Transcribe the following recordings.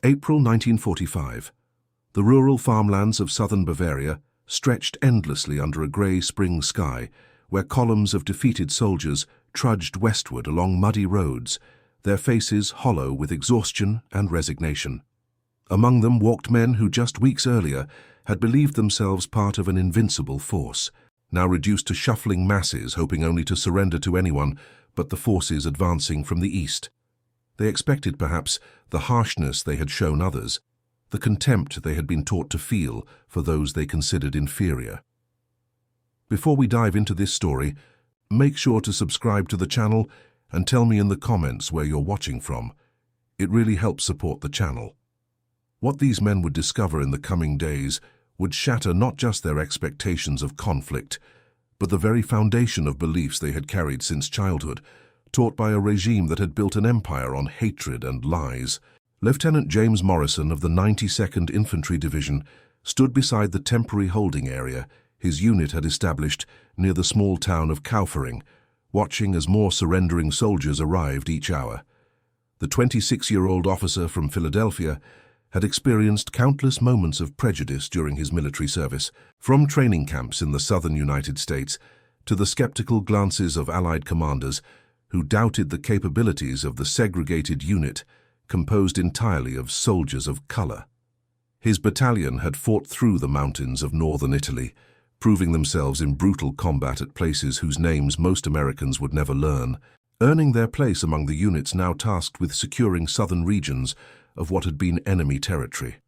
April 1945. The rural farmlands of southern Bavaria stretched endlessly under a grey spring sky, where columns of defeated soldiers trudged westward along muddy roads, their faces hollow with exhaustion and resignation. Among them walked men who just weeks earlier had believed themselves part of an invincible force, now reduced to shuffling masses hoping only to surrender to anyone but the forces advancing from the east. They expected, perhaps, the harshness they had shown others, the contempt they had been taught to feel for those they considered inferior. Before we dive into this story, make sure to subscribe to the channel and tell me in the comments where you're watching from. It really helps support the channel. What these men would discover in the coming days would shatter not just their expectations of conflict, but the very foundation of beliefs they had carried since childhood, taught by a regime that had built an empire on hatred and lies. Lieutenant James Morrison of the 92nd Infantry Division stood beside the temporary holding area his unit had established near the small town of Kaufering, watching as more surrendering soldiers arrived each hour. The 26-year-old officer from Philadelphia had experienced countless moments of prejudice during his military service, from training camps in the southern United States to the skeptical glances of Allied commanders who doubted the capabilities of the segregated unit composed entirely of soldiers of color. His battalion had fought through the mountains of northern Italy, proving themselves in brutal combat at places whose names most Americans would never learn, earning their place among the units now tasked with securing southern regions of what had been enemy territory.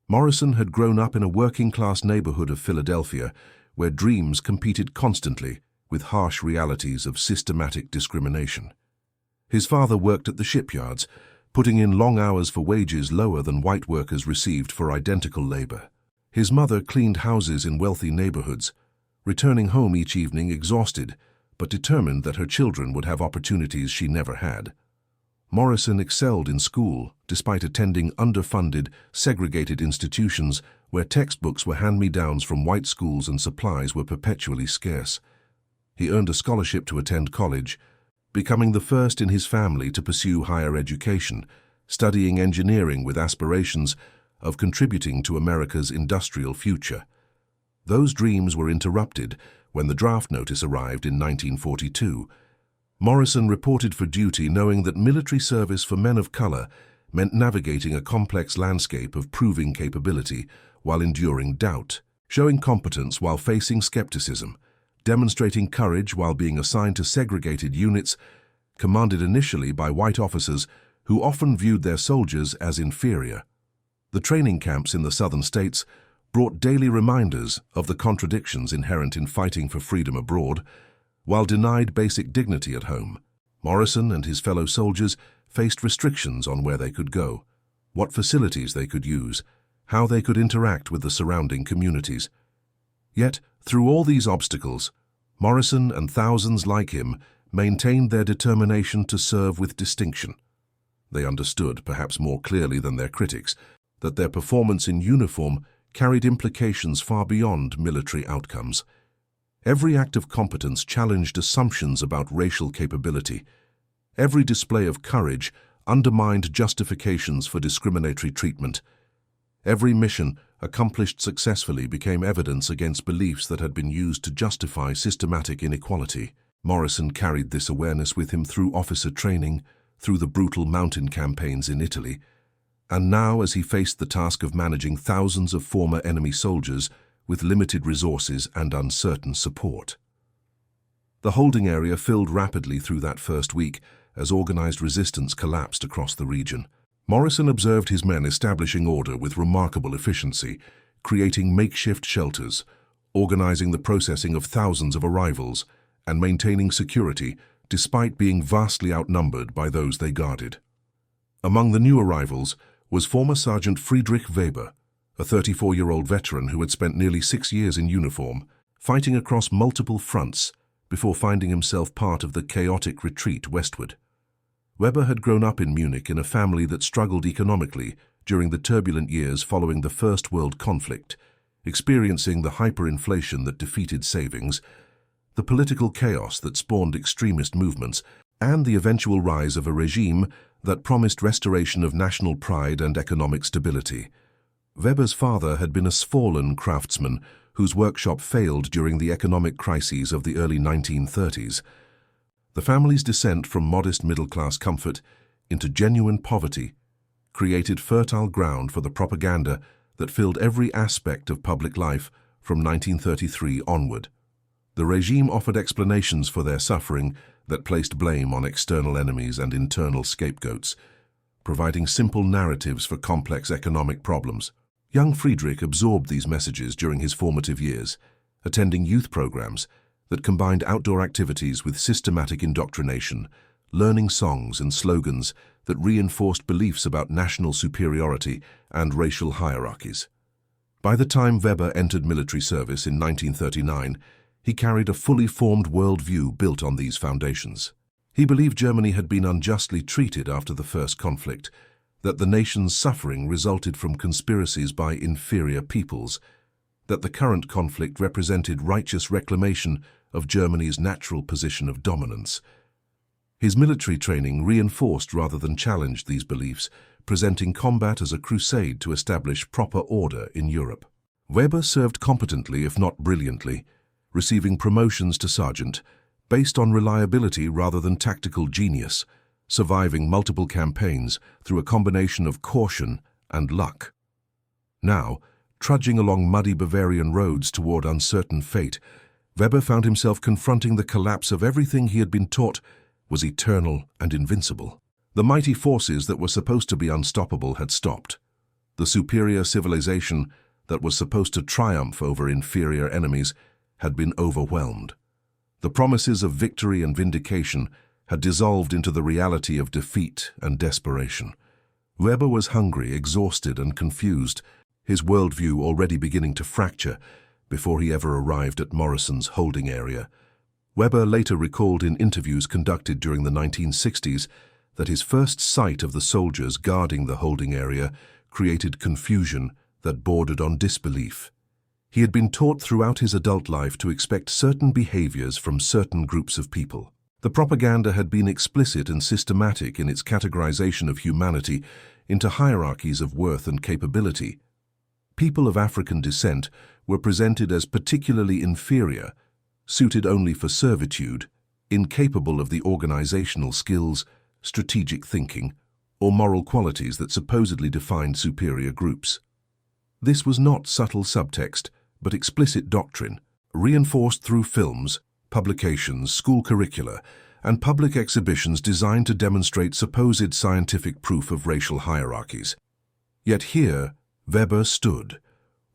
Morrison had grown up in a working-class neighborhood of Philadelphia where dreams competed constantly with harsh realities of systematic discrimination. His father worked at the shipyards, putting in long hours for wages lower than white workers received for identical labor. His mother cleaned houses in wealthy neighborhoods, returning home each evening exhausted, but determined that her children would have opportunities she never had. Morrison excelled in school, despite attending underfunded, segregated institutions where textbooks were hand-me-downs from white schools and supplies were perpetually scarce. He earned a scholarship to attend college, becoming the first in his family to pursue higher education, studying engineering with aspirations of contributing to America's industrial future. Those dreams were interrupted when the draft notice arrived in 1942. Morrison reported for duty knowing that military service for men of color meant navigating a complex landscape of proving capability while enduring doubt, showing competence while facing skepticism, demonstrating courage while being assigned to segregated units commanded initially by white officers who often viewed their soldiers as inferior. The training camps in the southern states brought daily reminders of the contradictions inherent in fighting for freedom abroad, while denied basic dignity at home. Morrison and his fellow soldiers faced restrictions on where they could go, what facilities they could use, how they could interact with the surrounding communities. Yet, through all these obstacles, Morrison and thousands like him maintained their determination to serve with distinction. They understood, perhaps more clearly than their critics, that their performance in uniform carried implications far beyond military outcomes. Every act of competence challenged assumptions about racial capability. Every display of courage undermined justifications for discriminatory treatment. Every mission accomplished successfully became evidence against beliefs that had been used to justify systematic inequality. Morrison carried this awareness with him through officer training, through the brutal mountain campaigns in Italy, and now as he faced the task of managing thousands of former enemy soldiers with limited resources and uncertain support. The holding area filled rapidly through that first week as organized resistance collapsed across the region. Morrison observed his men establishing order with remarkable efficiency, creating makeshift shelters, organizing the processing of thousands of arrivals, and maintaining security despite being vastly outnumbered by those they guarded. Among the new arrivals was former Sergeant Friedrich Weber, a 34-year-old veteran who had spent nearly 6 years in uniform, fighting across multiple fronts before finding himself part of the chaotic retreat westward. Weber had grown up in Munich in a family that struggled economically during the turbulent years following the First World Conflict, experiencing the hyperinflation that defeated savings, the political chaos that spawned extremist movements, and the eventual rise of a regime that promised restoration of national pride and economic stability. Weber's father had been a fallen craftsman whose workshop failed during the economic crises of the early 1930s. The family's descent from modest middle-class comfort into genuine poverty created fertile ground for the propaganda that filled every aspect of public life from 1933 onward. The regime offered explanations for their suffering that placed blame on external enemies and internal scapegoats, providing simple narratives for complex economic problems. Young Friedrich absorbed these messages during his formative years, attending youth programs that combined outdoor activities with systematic indoctrination, learning songs and slogans that reinforced beliefs about national superiority and racial hierarchies. By the time Weber entered military service in 1939, he carried a fully formed worldview built on these foundations. He believed Germany had been unjustly treated after the first conflict, that the nation's suffering resulted from conspiracies by inferior peoples, that the current conflict represented righteous reclamation of Germany's natural position of dominance. His military training reinforced rather than challenged these beliefs, presenting combat as a crusade to establish proper order in Europe. Weber served competently, if not brilliantly, receiving promotions to sergeant based on reliability rather than tactical genius, surviving multiple campaigns through a combination of caution and luck. Now, trudging along muddy Bavarian roads toward uncertain fate, Weber found himself confronting the collapse of everything he had been taught was eternal and invincible. The mighty forces that were supposed to be unstoppable had stopped. The superior civilization that was supposed to triumph over inferior enemies had been overwhelmed. The promises of victory and vindication had dissolved into the reality of defeat and desperation. Weber was hungry, exhausted, and confused, his worldview already beginning to fracture before he ever arrived at Morrison's holding area. Weber later recalled in interviews conducted during the 1960s that his first sight of the soldiers guarding the holding area created confusion that bordered on disbelief. He had been taught throughout his adult life to expect certain behaviors from certain groups of people. The propaganda had been explicit and systematic in its categorization of humanity into hierarchies of worth and capability. People of African descent were presented as particularly inferior, suited only for servitude, incapable of the organizational skills, strategic thinking, or moral qualities that supposedly defined superior groups. This was not subtle subtext, but explicit doctrine, reinforced through films, publications, school curricula, and public exhibitions designed to demonstrate supposed scientific proof of racial hierarchies. Yet here, Weber stood,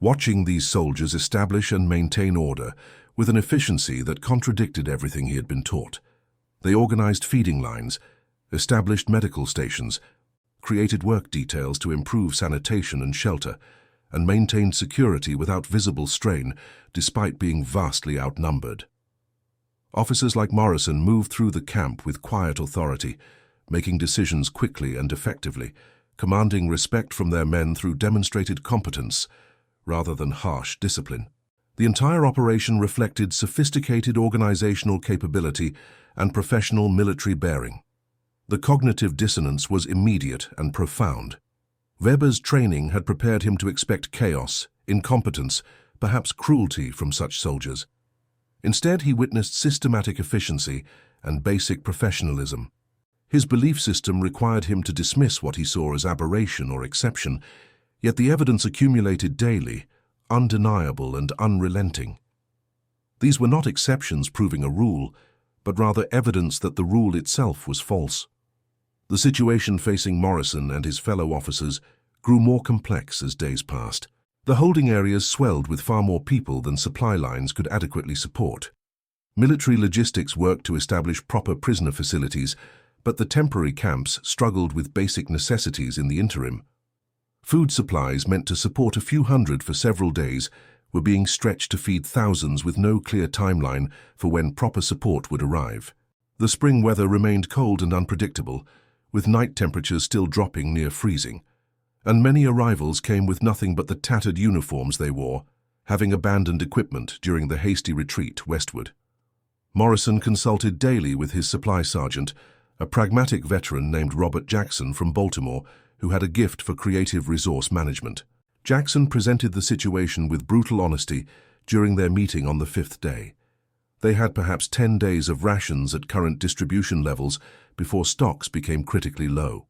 watching these soldiers establish and maintain order with an efficiency that contradicted everything he had been taught. They organized feeding lines, established medical stations, created work details to improve sanitation and shelter, and maintained security without visible strain despite being vastly outnumbered. Officers like Morrison moved through the camp with quiet authority, making decisions quickly and effectively, commanding respect from their men through demonstrated competence rather than harsh discipline. The entire operation reflected sophisticated organizational capability and professional military bearing. The cognitive dissonance was immediate and profound. Weber's training had prepared him to expect chaos, incompetence, perhaps cruelty from such soldiers. Instead, he witnessed systematic efficiency and basic professionalism. His belief system required him to dismiss what he saw as aberration or exception, yet the evidence accumulated daily, undeniable and unrelenting. These were not exceptions proving a rule, but rather evidence that the rule itself was false. The situation facing Morrison and his fellow officers grew more complex as days passed. The holding areas swelled with far more people than supply lines could adequately support. Military logistics worked to establish proper prisoner facilities, but the temporary camps struggled with basic necessities in the interim. Food supplies meant to support a few hundred for several days were being stretched to feed thousands with no clear timeline for when proper support would arrive. The spring weather remained cold and unpredictable, with night temperatures still dropping near freezing, and many arrivals came with nothing but the tattered uniforms they wore, having abandoned equipment during the hasty retreat westward. Morrison consulted daily with his supply sergeant, a pragmatic veteran named Robert Jackson from Baltimore who had a gift for creative resource management. Jackson presented the situation with brutal honesty during their meeting on the 5th day. They had perhaps 10 days of rations at current distribution levels before stocks became critically low.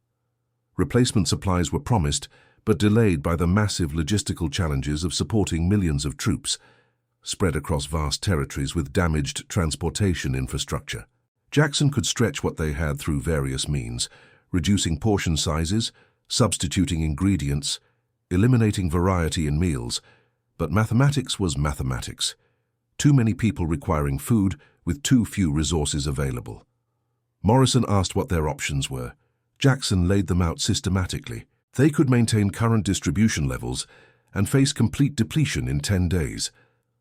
Replacement supplies were promised, but delayed by the massive logistical challenges of supporting millions of troops, spread across vast territories with damaged transportation infrastructure. Jackson could stretch what they had through various means, reducing portion sizes, substituting ingredients, eliminating variety in meals, but mathematics was mathematics. Too many people requiring food with too few resources available. Morrison asked what their options were. Jackson laid them out systematically. They could maintain current distribution levels and face complete depletion in 10 days,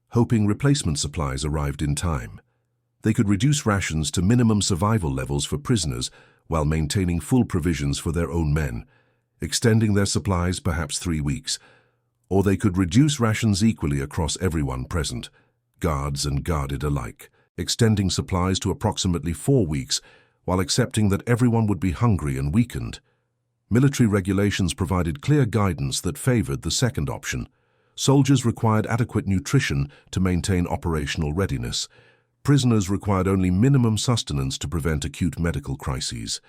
hoping replacement supplies arrived in time. They could reduce rations to minimum survival levels for prisoners while maintaining full provisions for their own men, extending their supplies perhaps 3 weeks. Or they could reduce rations equally across everyone present, guards and guarded alike, extending supplies to approximately 4 weeks while accepting that everyone would be hungry and weakened. Military regulations provided clear guidance that favored the second option. Soldiers required adequate nutrition to maintain operational readiness. Prisoners required only minimum sustenance to prevent acute medical crises.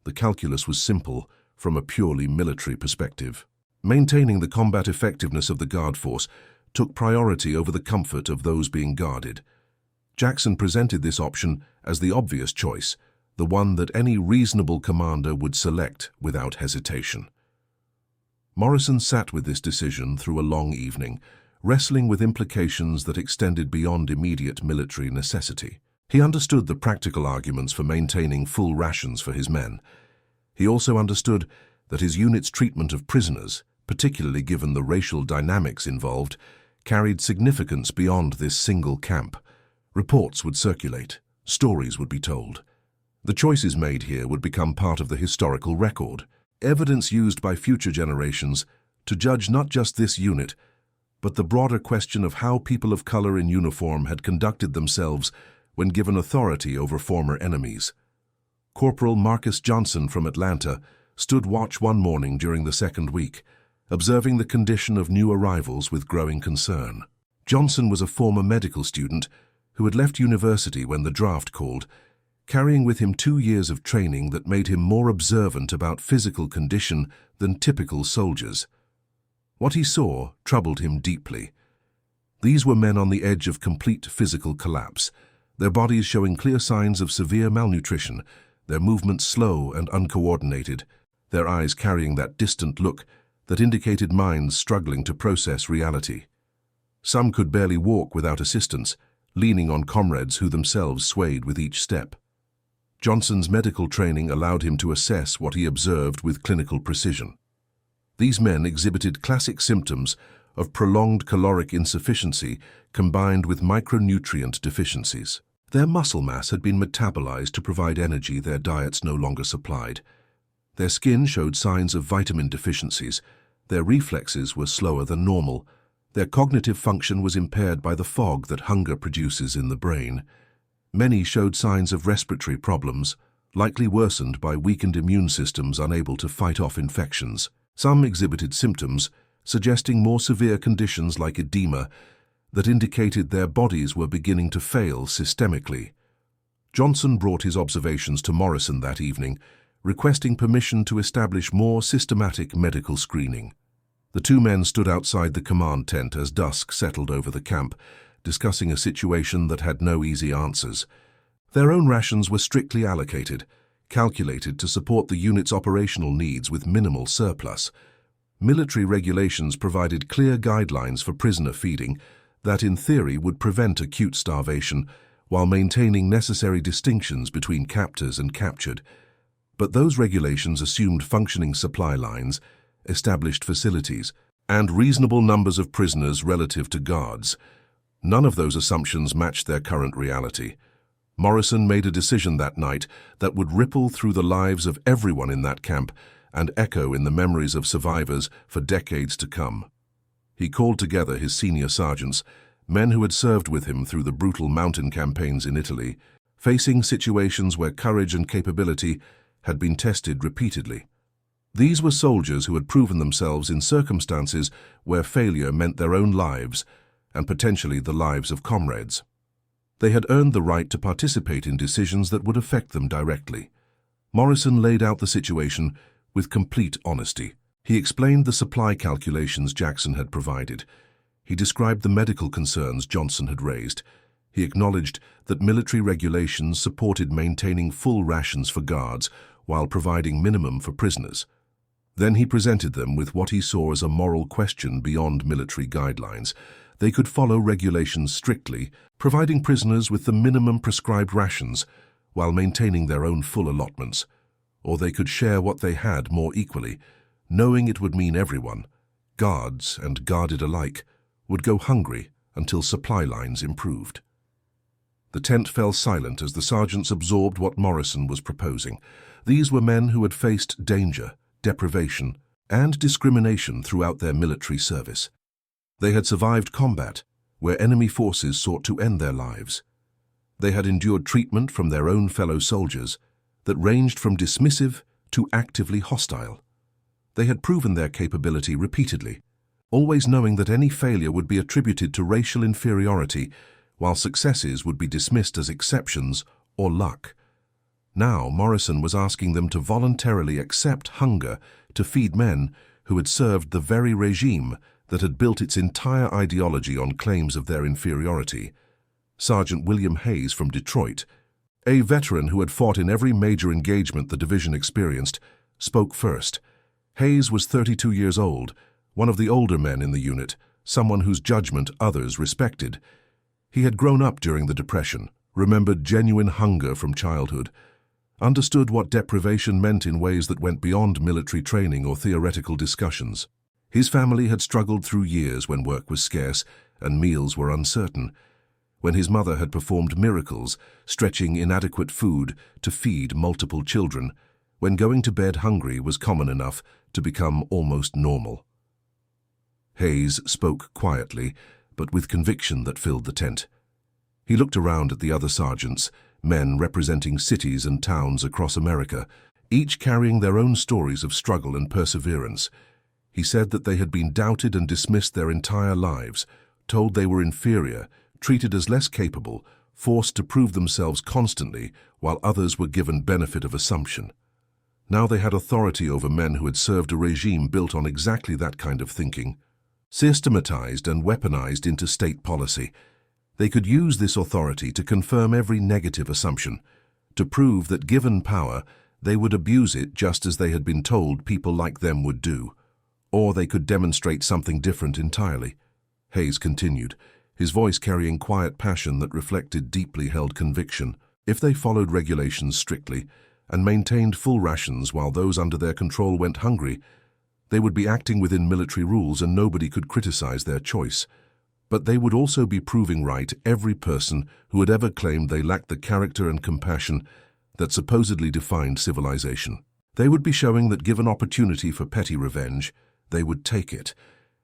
The calculus was simple from a purely military perspective. Maintaining the combat effectiveness of the guard force took priority over the comfort of those being guarded. Jackson presented this option as the obvious choice, the one that any reasonable commander would select without hesitation. Morrison sat with this decision through a long evening, wrestling with implications that extended beyond immediate military necessity. He understood the practical arguments for maintaining full rations for his men. He also understood that his unit's treatment of prisoners, particularly given the racial dynamics involved, carried significance beyond this single camp. Reports would circulate, stories would be told. The choices made here would become part of the historical record, evidence used by future generations to judge not just this unit, but the broader question of how people of color in uniform had conducted themselves when given authority over former enemies. Corporal Marcus Johnson from Atlanta stood watch one morning during the 2nd week, observing the condition of new arrivals with growing concern. Johnson was a former medical student who had left university when the draft called, carrying with him 2 years of training that made him more observant about physical condition than typical soldiers. What he saw troubled him deeply. These were men on the edge of complete physical collapse, their bodies showing clear signs of severe malnutrition, their movements slow and uncoordinated, their eyes carrying that distant look that indicated minds struggling to process reality. Some could barely walk without assistance, leaning on comrades who themselves swayed with each step. Johnson's medical training allowed him to assess what he observed with clinical precision. These men exhibited classic symptoms of prolonged caloric insufficiency combined with micronutrient deficiencies. Their muscle mass had been metabolized to provide energy their diets no longer supplied. Their skin showed signs of vitamin deficiencies. Their reflexes were slower than normal. Their cognitive function was impaired by the fog that hunger produces in the brain. Many showed signs of respiratory problems, likely worsened by weakened immune systems unable to fight off infections. Some exhibited symptoms suggesting more severe conditions like edema that indicated their bodies were beginning to fail systemically. Johnson brought his observations to Morrison that evening, requesting permission to establish more systematic medical screening. The two men stood outside the command tent as dusk settled over the camp, discussing a situation that had no easy answers. Their own rations were strictly allocated, calculated to support the unit's operational needs with minimal surplus. Military regulations provided clear guidelines for prisoner feeding that in theory would prevent acute starvation while maintaining necessary distinctions between captors and captured. But those regulations assumed functioning supply lines, established facilities, and reasonable numbers of prisoners relative to guards. None of those assumptions matched their current reality. Morrison made a decision that night that would ripple through the lives of everyone in that camp and echo in the memories of survivors for decades to come. He called together his senior sergeants, men who had served with him through the brutal mountain campaigns in Italy, facing situations where courage and capability had been tested repeatedly. These were soldiers who had proven themselves in circumstances where failure meant their own lives and potentially the lives of comrades. They had earned the right to participate in decisions that would affect them directly. Morrison laid out the situation with complete honesty. He explained the supply calculations Jackson had provided. He described the medical concerns Johnson had raised. He acknowledged that military regulations supported maintaining full rations for guards while providing minimum for prisoners. Then he presented them with what he saw as a moral question beyond military guidelines. They could follow regulations strictly, providing prisoners with the minimum prescribed rations while maintaining their own full allotments. Or they could share what they had more equally, knowing it would mean everyone, guards and guarded alike, would go hungry until supply lines improved. The tent fell silent as the sergeants absorbed what Morrison was proposing. These were men who had faced danger, deprivation, and discrimination throughout their military service. They had survived combat, where enemy forces sought to end their lives. They had endured treatment from their own fellow soldiers that ranged from dismissive to actively hostile. They had proven their capability repeatedly, always knowing that any failure would be attributed to racial inferiority, while successes would be dismissed as exceptions or luck. Now Morrison was asking them to voluntarily accept hunger to feed men who had served the very regime that had built its entire ideology on claims of their inferiority. Sergeant William Hayes from Detroit, a veteran who had fought in every major engagement the division experienced, spoke first. Hayes was 32 years old, one of the older men in the unit, someone whose judgment others respected. He had grown up during the Depression, remembered genuine hunger from childhood, understood what deprivation meant in ways that went beyond military training or theoretical discussions. His family had struggled through years when work was scarce and meals were uncertain, when his mother had performed miracles, stretching inadequate food to feed multiple children, when going to bed hungry was common enough to become almost normal. Hayes spoke quietly, but with conviction that filled the tent. He looked around at the other sergeants, men representing cities and towns across America, each carrying their own stories of struggle and perseverance. He said that they had been doubted and dismissed their entire lives, told they were inferior, treated as less capable, forced to prove themselves constantly, while others were given benefit of assumption. Now they had authority over men who had served a regime built on exactly that kind of thinking, systematized and weaponized into state policy. They could use this authority to confirm every negative assumption, to prove that given power, they would abuse it just as they had been told people like them would do. Or they could demonstrate something different entirely. Hayes continued, his voice carrying quiet passion that reflected deeply held conviction. If they followed regulations strictly and maintained full rations while those under their control went hungry, they would be acting within military rules and nobody could criticize their choice. But they would also be proving right every person who had ever claimed they lacked the character and compassion that supposedly defined civilization. They would be showing that given opportunity for petty revenge, they would take it.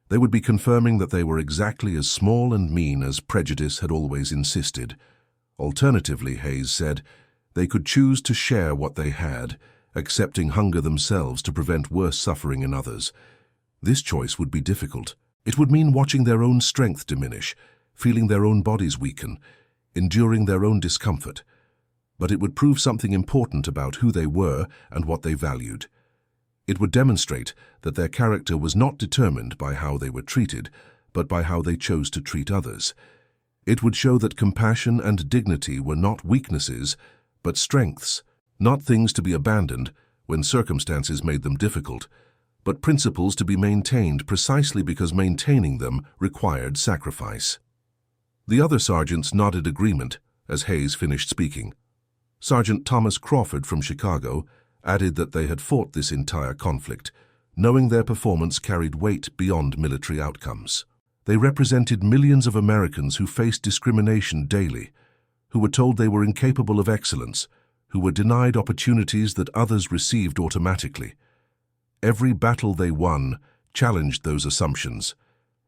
They would be confirming that they were exactly as small and mean as prejudice had always insisted. Alternatively, Hayes said, they could choose to share what they had, accepting hunger themselves to prevent worse suffering in others. This choice would be difficult. It would mean watching their own strength diminish, feeling their own bodies weaken, enduring their own discomfort. But it would prove something important about who they were and what they valued. It would demonstrate that their character was not determined by how they were treated, but by how they chose to treat others. It would show that compassion and dignity were not weaknesses, but strengths, not things to be abandoned when circumstances made them difficult, but principles to be maintained precisely because maintaining them required sacrifice. The other sergeants nodded agreement as Hayes finished speaking. Sergeant Thomas Crawford from Chicago added that they had fought this entire conflict, knowing their performance carried weight beyond military outcomes. They represented millions of Americans who faced discrimination daily, who were told they were incapable of excellence, who were denied opportunities that others received automatically. Every battle they won challenged those assumptions.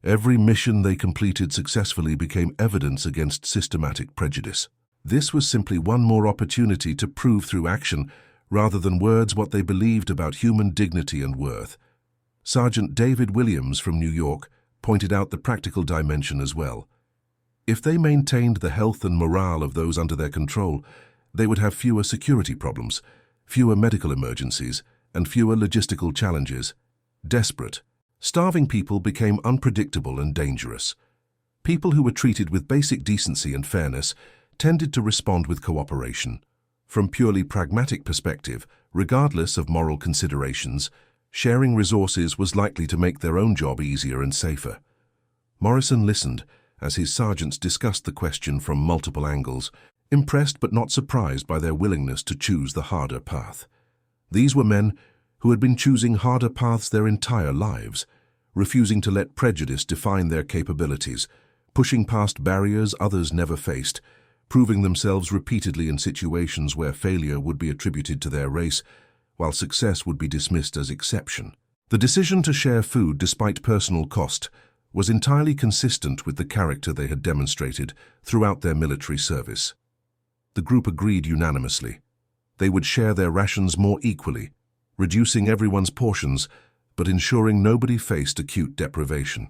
Every mission they completed successfully became evidence against systematic prejudice. This was simply one more opportunity to prove through action, rather than words, what they believed about human dignity and worth. Sergeant David Williams from New York pointed out the practical dimension as well. If they maintained the health and morale of those under their control, they would have fewer security problems, fewer medical emergencies, and fewer logistical challenges. Desperate, starving people became unpredictable and dangerous. People who were treated with basic decency and fairness tended to respond with cooperation. From purely pragmatic perspective, regardless of moral considerations, sharing resources was likely to make their own job easier and safer. Morrison listened as his sergeants discussed the question from multiple angles, impressed but not surprised by their willingness to choose the harder path. These were men who had been choosing harder paths their entire lives, refusing to let prejudice define their capabilities, pushing past barriers others never faced, proving themselves repeatedly in situations where failure would be attributed to their race, while success would be dismissed as exception. The decision to share food despite personal cost was entirely consistent with the character they had demonstrated throughout their military service. The group agreed unanimously. They would share their rations more equally, reducing everyone's portions, but ensuring nobody faced acute deprivation.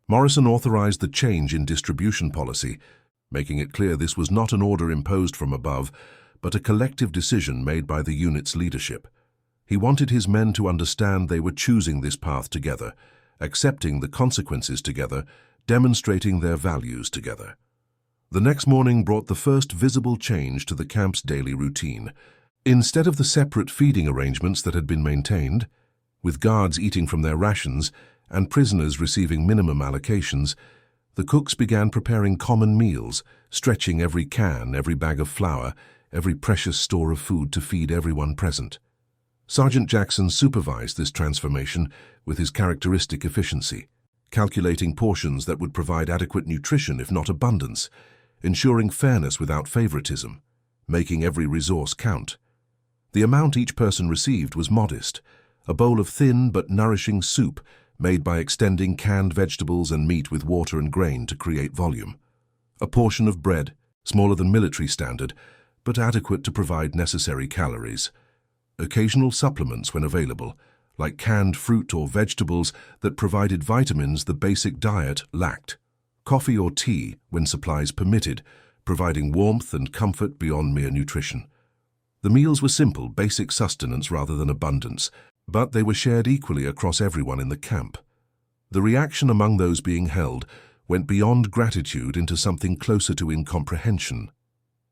Morrison authorized the change in distribution policy, making it clear this was not an order imposed from above, but a collective decision made by the unit's leadership. He wanted his men to understand they were choosing this path together, accepting the consequences together, demonstrating their values together. The next morning brought the first visible change to the camp's daily routine. Instead of the separate feeding arrangements that had been maintained, with guards eating from their rations and prisoners receiving minimum allocations, the cooks began preparing common meals, stretching every can, every bag of flour, every precious store of food to feed everyone present. Sergeant Jackson supervised this transformation with his characteristic efficiency, calculating portions that would provide adequate nutrition if not abundance, ensuring fairness without favoritism, making every resource count. The amount each person received was modest, a bowl of thin but nourishing soup made by extending canned vegetables and meat with water and grain to create volume. A portion of bread, smaller than military standard, but adequate to provide necessary calories. Occasional supplements when available, like canned fruit or vegetables that provided vitamins the basic diet lacked. Coffee or tea when supplies permitted, providing warmth and comfort beyond mere nutrition. The meals were simple, basic sustenance rather than abundance, but they were shared equally across everyone in the camp. The reaction among those being held went beyond gratitude into something closer to incomprehension.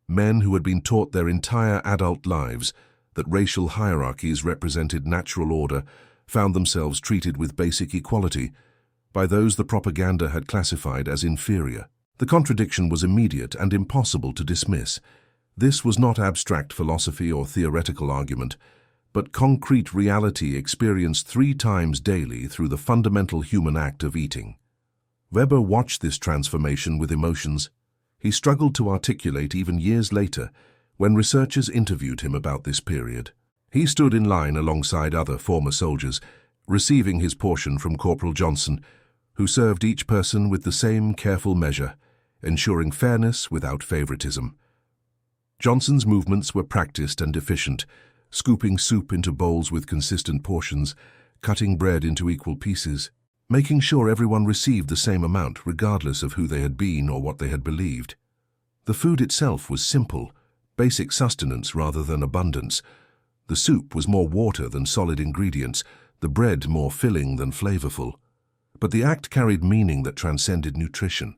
Men who had been taught their entire adult lives that racial hierarchies represented natural order found themselves treated with basic equality by those the propaganda had classified as inferior. The contradiction was immediate and impossible to dismiss. This was not abstract philosophy or theoretical argument, but concrete reality experienced 3 times daily through the fundamental human act of eating. Weber watched this transformation with emotions. He struggled to articulate even years later when researchers interviewed him about this period. He stood in line alongside other former soldiers, receiving his portion from Corporal Johnson, who served each person with the same careful measure, ensuring fairness without favoritism. Johnson's movements were practiced and efficient, scooping soup into bowls with consistent portions, cutting bread into equal pieces, making sure everyone received the same amount regardless of who they had been or what they had believed. The food itself was simple, basic sustenance rather than abundance. The soup was more water than solid ingredients, the bread more filling than flavorful. But the act carried meaning that transcended nutrition.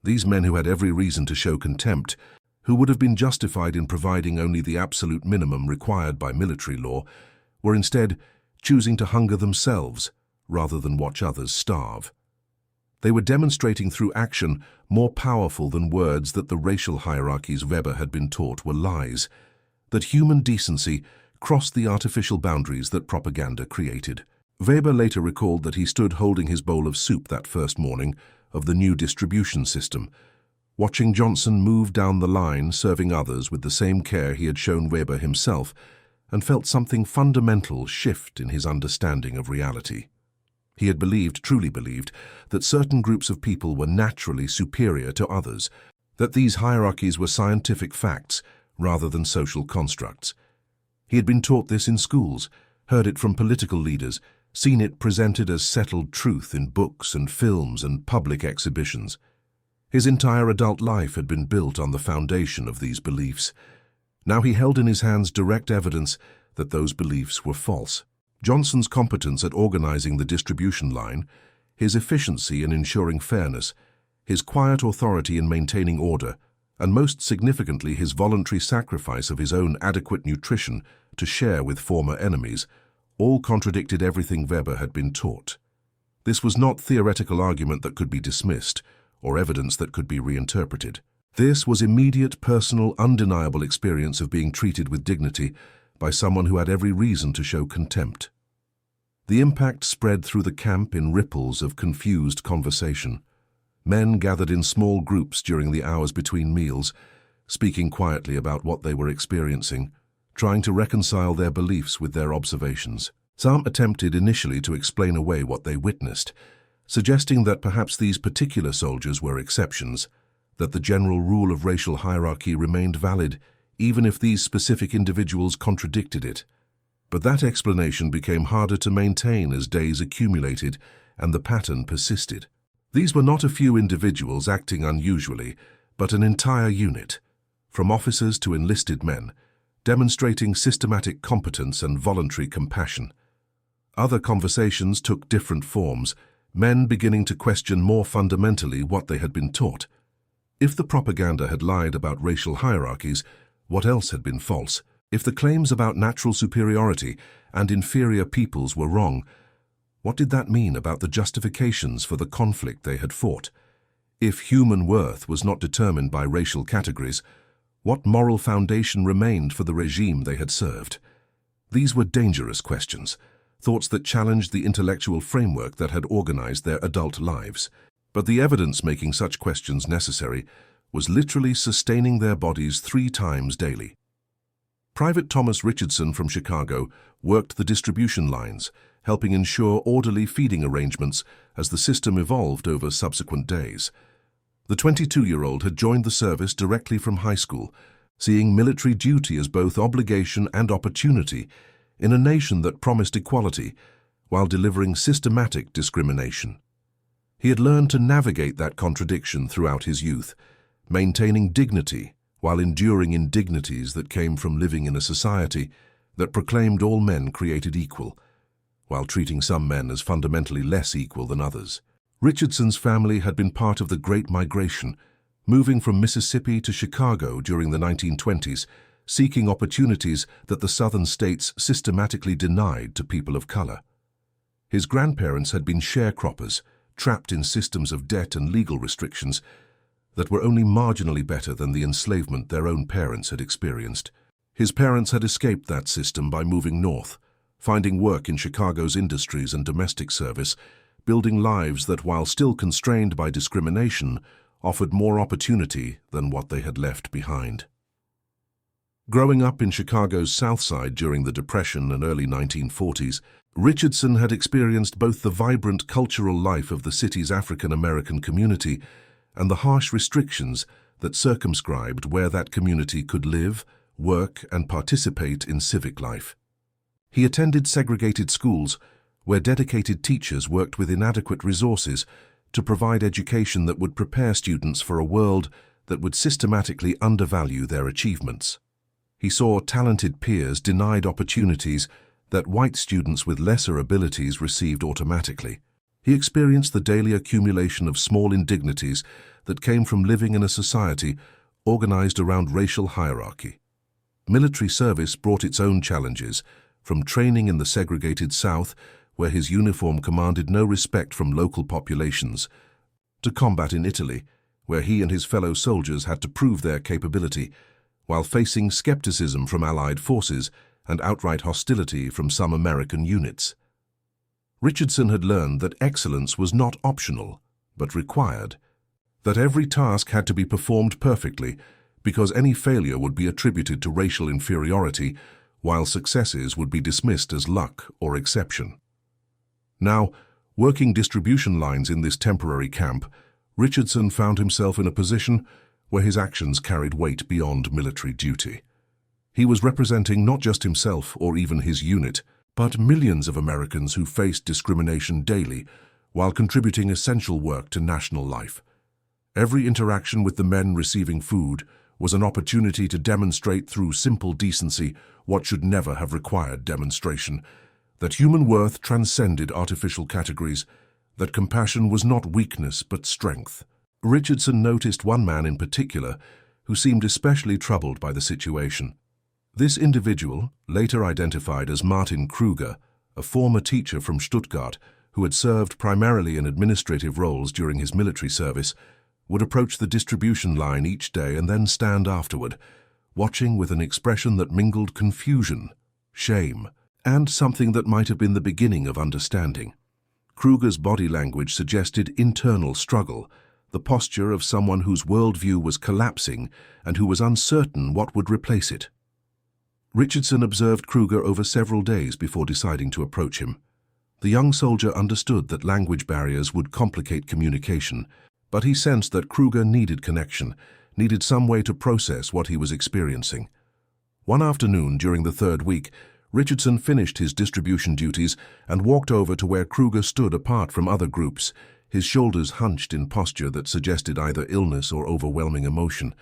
These men who had every reason to show contempt, who would have been justified in providing only the absolute minimum required by military law, were instead choosing to hunger themselves rather than watch others starve. They were demonstrating through action more powerful than words that the racial hierarchies Weber had been taught were lies, that human decency crossed the artificial boundaries that propaganda created. Weber later recalled that he stood holding his bowl of soup that first morning of the new distribution system, watching Johnson move down the line serving others with the same care he had shown Weber himself, and felt something fundamental shift in his understanding of reality. He had truly believed, that certain groups of people were naturally superior to others, that these hierarchies were scientific facts rather than social constructs. He had been taught this in schools, heard it from political leaders, seen it presented as settled truth in books and films and public exhibitions. His entire adult life had been built on the foundation of these beliefs. Now he held in his hands direct evidence that those beliefs were false. Johnson's competence at organizing the distribution line, his efficiency in ensuring fairness, his quiet authority in maintaining order, and most significantly his voluntary sacrifice of his own adequate nutrition to share with former enemies, all contradicted everything Weber had been taught. This was not theoretical argument that could be dismissed, or evidence that could be reinterpreted. This was immediate, personal, undeniable experience of being treated with dignity by someone who had every reason to show contempt. The impact spread through the camp in ripples of confused conversation. Men gathered in small groups during the hours between meals, speaking quietly about what they were experiencing, trying to reconcile their beliefs with their observations. Some attempted initially to explain away what they witnessed, suggesting that perhaps these particular soldiers were exceptions, that the general rule of racial hierarchy remained valid even if these specific individuals contradicted it. But that explanation became harder to maintain as days accumulated and the pattern persisted. These were not a few individuals acting unusually, but an entire unit, from officers to enlisted men, demonstrating systematic competence and voluntary compassion. Other conversations took different forms, men beginning to question more fundamentally what they had been taught. If the propaganda had lied about racial hierarchies, what else had been false? If the claims about natural superiority and inferior peoples were wrong, what did that mean about the justifications for the conflict they had fought? If human worth was not determined by racial categories, what moral foundation remained for the regime they had served? These were dangerous questions, thoughts that challenged the intellectual framework that had organized their adult lives. But the evidence making such questions necessary was literally sustaining their bodies 3 times daily. Private Thomas Richardson from Chicago worked the distribution lines, helping ensure orderly feeding arrangements as the system evolved over subsequent days. The 22-year-old had joined the service directly from high school, seeing military duty as both obligation and opportunity in a nation that promised equality while delivering systematic discrimination. He had learned to navigate that contradiction throughout his youth, maintaining dignity while enduring indignities that came from living in a society that proclaimed all men created equal, while treating some men as fundamentally less equal than others. Richardson's family had been part of the Great Migration, moving from Mississippi to Chicago during the 1920s, seeking opportunities that the southern states systematically denied to people of color. His grandparents had been sharecroppers, trapped in systems of debt and legal restrictions that were only marginally better than the enslavement their own parents had experienced. His parents had escaped that system by moving north, finding work in Chicago's industries and domestic service, building lives that, while still constrained by discrimination, offered more opportunity than what they had left behind. Growing up in Chicago's South Side during the Depression and early 1940s, Richardson had experienced both the vibrant cultural life of the city's African-American community and the harsh restrictions that circumscribed where that community could live, work, and participate in civic life. He attended segregated schools where dedicated teachers worked with inadequate resources to provide education that would prepare students for a world that would systematically undervalue their achievements. He saw talented peers denied opportunities that white students with lesser abilities received automatically. He experienced the daily accumulation of small indignities that came from living in a society organized around racial hierarchy. Military service brought its own challenges, from training in the segregated South, where his uniform commanded no respect from local populations, to combat in Italy, where he and his fellow soldiers had to prove their capability, while facing skepticism from Allied forces and outright hostility from some American units. Richardson had learned that excellence was not optional, but required, that every task had to be performed perfectly because any failure would be attributed to racial inferiority, while successes would be dismissed as luck or exception. Now, working distribution lines in this temporary camp, Richardson found himself in a position where his actions carried weight beyond military duty. He was representing not just himself or even his unit, but millions of Americans who faced discrimination daily while contributing essential work to national life. Every interaction with the men receiving food was an opportunity to demonstrate through simple decency what should never have required demonstration, that human worth transcended artificial categories, that compassion was not weakness but strength. Richardson noticed one man in particular who seemed especially troubled by the situation. This individual, later identified as Martin Kruger, a former teacher from Stuttgart who had served primarily in administrative roles during his military service, would approach the distribution line each day and then stand afterward, watching with an expression that mingled confusion, shame, and something that might have been the beginning of understanding. Kruger's body language suggested internal struggle, the posture of someone whose worldview was collapsing and who was uncertain what would replace it. Richardson observed Kruger over several days before deciding to approach him. The young soldier understood that language barriers would complicate communication, but he sensed that Kruger needed connection, needed some way to process what he was experiencing. One afternoon during the third week, Richardson finished his distribution duties and walked over to where Kruger stood apart from other groups, his shoulders hunched in posture that suggested either illness or overwhelming emotion.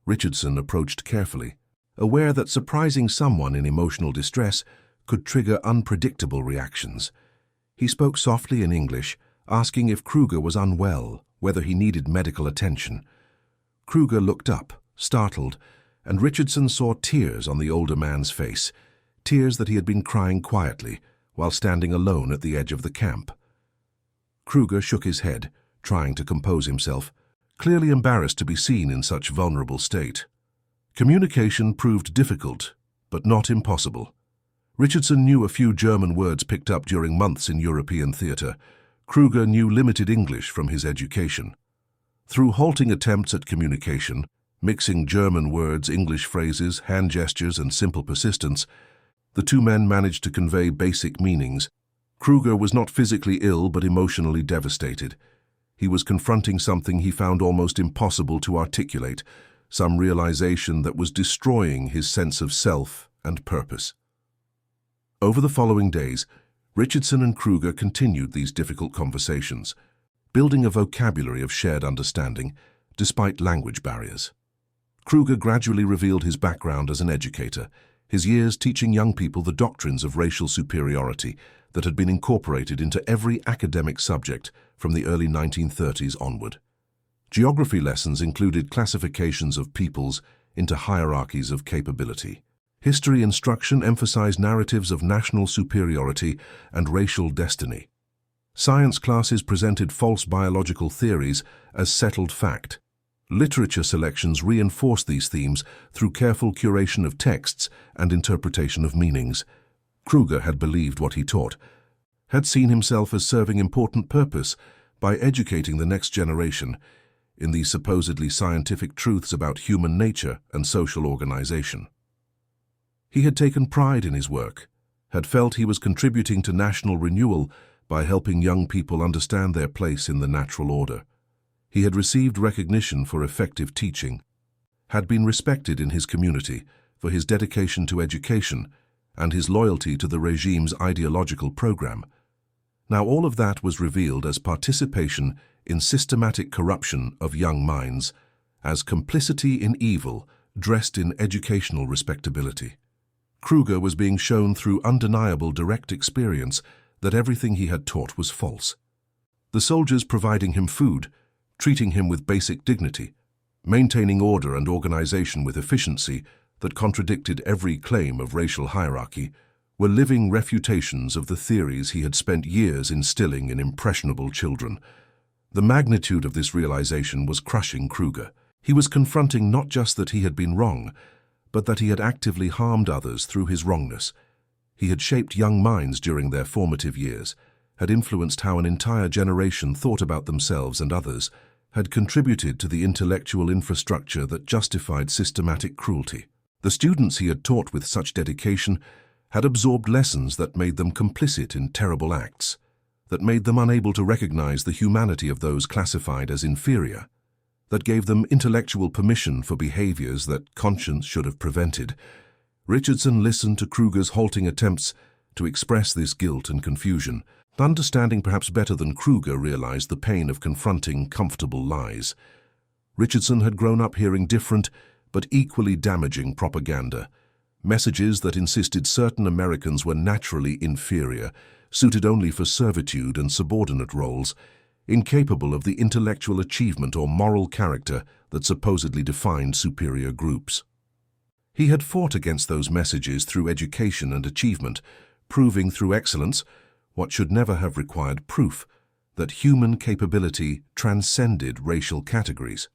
Richardson approached carefully, aware that surprising someone in emotional distress could trigger unpredictable reactions. He spoke softly in English, asking if Kruger was unwell, whether he needed medical attention. Kruger looked up, startled, and Richardson saw tears on the older man's face, tears that he had been crying quietly while standing alone at the edge of the camp. Kruger shook his head, trying to compose himself, clearly embarrassed to be seen in such vulnerable state. Communication proved difficult, but not impossible. Richardson knew a few German words picked up during months in European theater. Kruger knew limited English from his education. Through halting attempts at communication, mixing German words, English phrases, hand gestures, and simple persistence, the two men managed to convey basic meanings. Kruger was not physically ill but emotionally devastated. He was confronting something he found almost impossible to articulate, some realization that was destroying his sense of self and purpose. Over the following days, Richardson and Kruger continued these difficult conversations, building a vocabulary of shared understanding, despite language barriers. Kruger gradually revealed his background as an educator, his years teaching young people the doctrines of racial superiority that had been incorporated into every academic subject from the early 1930s onward. Geography lessons included classifications of peoples into hierarchies of capability. History instruction emphasized narratives of national superiority and racial destiny. Science classes presented false biological theories as settled fact. Literature selections reinforced these themes through careful curation of texts and interpretation of meanings. Kruger had believed what he taught, had seen himself as serving important purpose by educating the next generation in these supposedly scientific truths about human nature and social organization. He had taken pride in his work, had felt he was contributing to national renewal by helping young people understand their place in the natural order. He had received recognition for effective teaching, had been respected in his community for his dedication to education and his loyalty to the regime's ideological program. Now all of that was revealed as participation in systematic corruption of young minds, as complicity in evil dressed in educational respectability. Kruger was being shown through undeniable direct experience that everything he had taught was false. The soldiers providing him food, treating him with basic dignity, maintaining order and organization with efficiency that contradicted every claim of racial hierarchy, were living refutations of the theories he had spent years instilling in impressionable children. The magnitude of this realization was crushing Kruger. He was confronting not just that he had been wrong, but that he had actively harmed others through his wrongness. He had shaped young minds during their formative years, had influenced how an entire generation thought about themselves and others, had contributed to the intellectual infrastructure that justified systematic cruelty. The students he had taught with such dedication had absorbed lessons that made them complicit in terrible acts, that made them unable to recognize the humanity of those classified as inferior. that gave them intellectual permission for behaviors that conscience should have prevented. Richardson listened to Kruger's halting attempts to express this guilt and confusion, understanding perhaps better than Kruger realized the pain of confronting comfortable lies. Richardson had grown up hearing different but equally damaging propaganda, messages that insisted certain Americans were naturally inferior, suited only for servitude and subordinate roles, incapable of the intellectual achievement or moral character that supposedly defined superior groups. He had fought against those messages through education and achievement, proving through excellence, what should never have required proof, that human capability transcended racial categories.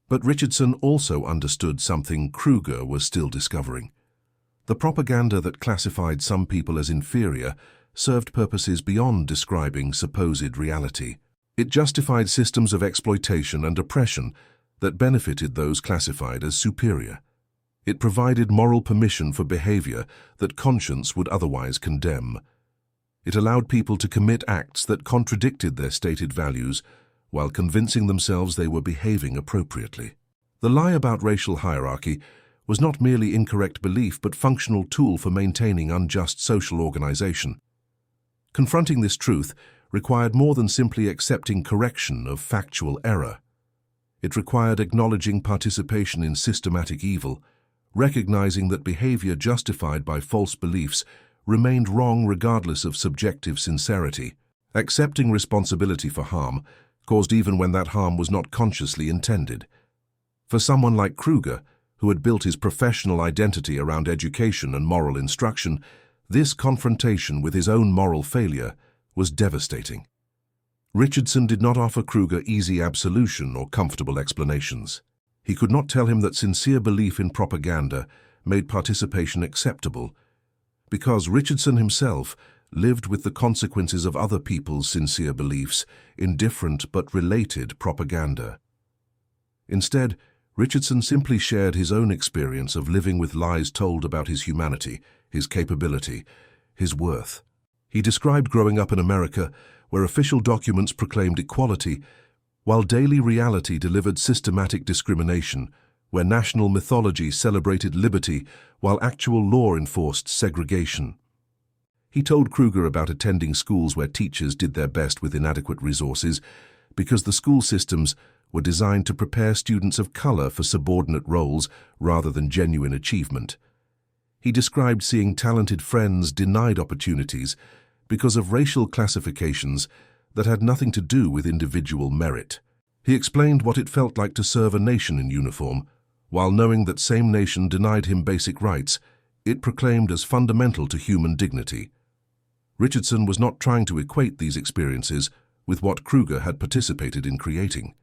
But Richardson also understood something Kruger was still discovering. The propaganda that classified some people as inferior served purposes beyond describing supposed reality. It justified systems of exploitation and oppression that benefited those classified as superior. It provided moral permission for behavior that conscience would otherwise condemn. It allowed people to commit acts that contradicted their stated values while convincing themselves they were behaving appropriately. The lie about racial hierarchy was not merely incorrect belief but functional tool for maintaining unjust social organization. Confronting this truth required more than simply accepting correction of factual error. It required acknowledging participation in systematic evil, recognizing that behavior justified by false beliefs remained wrong regardless of subjective sincerity, accepting responsibility for harm caused even when that harm was not consciously intended. For someone like Kruger, who had built his professional identity around education and moral instruction, this confrontation with his own moral failure was devastating. Richardson did not offer Kruger easy absolution or comfortable explanations. He could not tell him that sincere belief in propaganda made participation acceptable, because Richardson himself lived with the consequences of other people's sincere beliefs in different but related propaganda. Instead, Richardson simply shared his own experience of living with lies told about his humanity, his capability, his worth. He described growing up in America, where official documents proclaimed equality, while daily reality delivered systematic discrimination, where national mythology celebrated liberty, while actual law enforced segregation. He told Kruger about attending schools where teachers did their best with inadequate resources, because the school systems were designed to prepare students of color for subordinate roles rather than genuine achievement. He described seeing talented friends denied opportunities because of racial classifications that had nothing to do with individual merit. He explained what it felt like to serve a nation in uniform, while knowing that same nation denied him basic rights it proclaimed as fundamental to human dignity. Richardson was not trying to equate these experiences with what Kruger had participated in creating.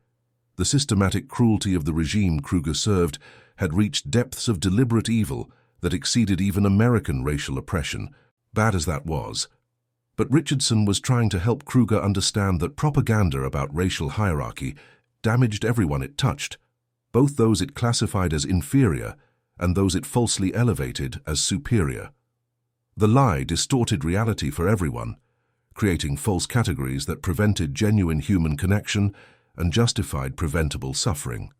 The systematic cruelty of the regime Kruger served had reached depths of deliberate evil that exceeded even American racial oppression, bad as that was. But Richardson was trying to help Kruger understand that propaganda about racial hierarchy damaged everyone it touched, both those it classified as inferior and those it falsely elevated as superior. The lie distorted reality for everyone, creating false categories that prevented genuine human connection and justified preventable suffering.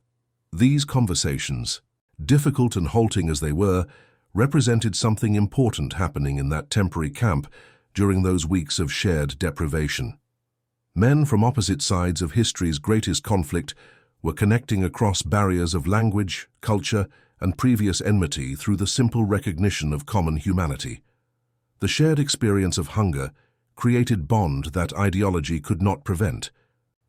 These conversations, difficult and halting as they were, represented something important happening in that temporary camp during those weeks of shared deprivation. Men from opposite sides of history's greatest conflict were connecting across barriers of language, culture, and previous enmity through the simple recognition of common humanity. The shared experience of hunger created bond that ideology could not prevent,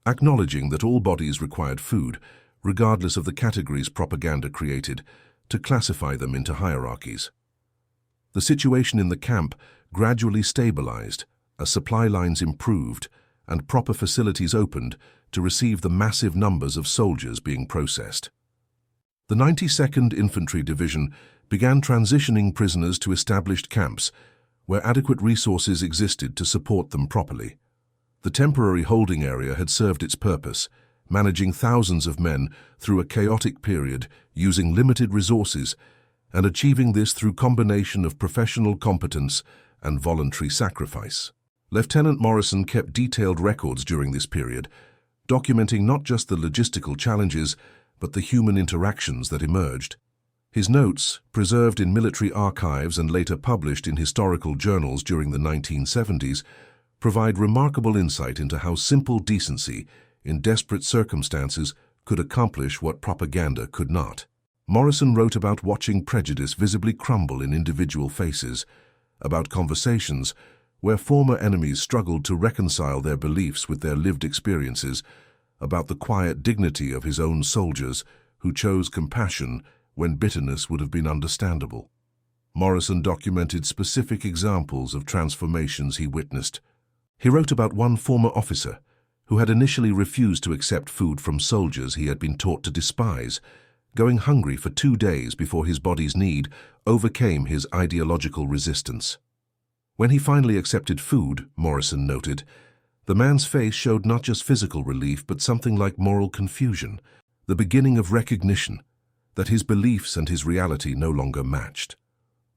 acknowledging that all bodies required food, regardless of the categories propaganda created, to classify them into hierarchies. The situation in the camp gradually stabilized as supply lines improved and proper facilities opened to receive the massive numbers of soldiers being processed. The 92nd Infantry Division began transitioning prisoners to established camps where adequate resources existed to support them properly. The temporary holding area had served its purpose, managing thousands of men through a chaotic period using limited resources, and achieving this through combination of professional competence and voluntary sacrifice. Lieutenant Morrison kept detailed records during this period, documenting not just the logistical challenges, but the human interactions that emerged. His notes, preserved in military archives and later published in historical journals during the 1970s, provide remarkable insight into how simple decency, in desperate circumstances, could accomplish what propaganda could not. Morrison wrote about watching prejudice visibly crumble in individual faces, about conversations where former enemies struggled to reconcile their beliefs with their lived experiences, about the quiet dignity of his own soldiers who chose compassion when bitterness would have been understandable. Morrison documented specific examples of transformations he witnessed. He wrote about one former officer who had initially refused to accept food from soldiers he had been taught to despise, going hungry for 2 days before his body's need overcame his ideological resistance. When he finally accepted food, Morrison noted, the man's face showed not just physical relief but something like moral confusion, the beginning of recognition that his beliefs and his reality no longer matched.